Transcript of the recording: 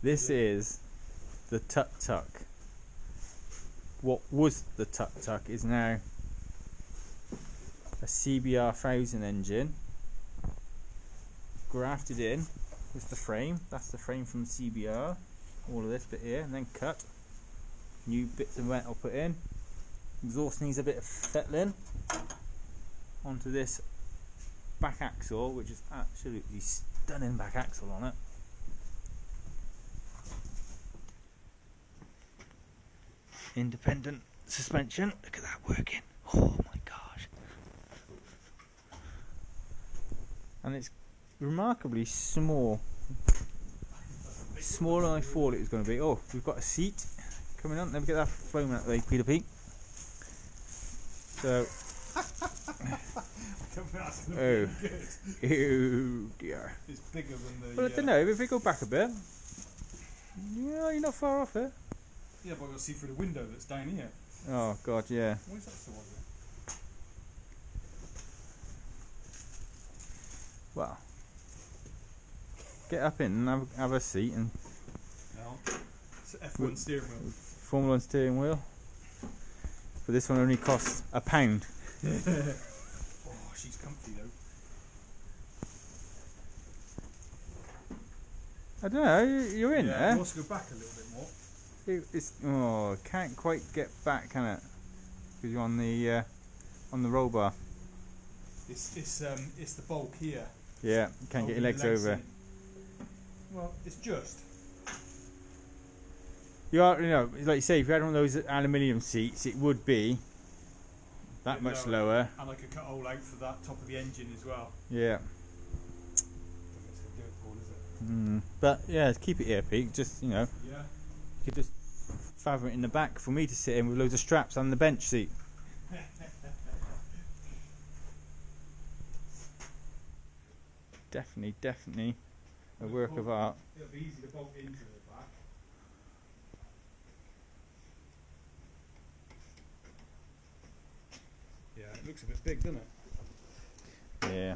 This is the TukTuk. What was the TukTuk is now a CBR1000 engine grafted in with the frame. That's the frame from the CBR. All of this bit here, and then cut. New bits of metal put in. Exhaust needs a bit of settling onto this back axle, which is absolutely stunning back axle on it. Independent suspension. Look at that working. Oh my gosh. And it's remarkably small. Smaller than I thought it was going to be. Oh, we've got a seat coming on. Let me get that foam out of the way, Peter Pete. So. Oh. Oh dear. It's bigger than the. Well, I don't know. If we go back a bit, yeah, you're not far off it. Yeah, but I've got to see through the window that's down here. Oh God, yeah. Why is that so ugly? Well, get up in and have a seat and. No. It's an F1 steering wheel. Formula 1 steering wheel. But this one only costs £1. Oh, she's comfy though. I don't know. You're in Yeah, there. you also go back a little bit more. Oh, can't quite get back, can it? Because you're on the roll bar. It's the bulk here. Yeah, you can't get your legs over. Well, it's just. You are, like you say, if you had one of those aluminium seats, it would be that much lower. And like a cut hole out for that top of the engine as well. Yeah. But yeah, keep it here, Pete. Just Yeah. you could just fathom it in the back for me to sit in with loads of straps on the bench seat. Definitely a work of art. It'll be easy to bolt into the back. Yeah, it looks a bit big, doesn't it? Yeah.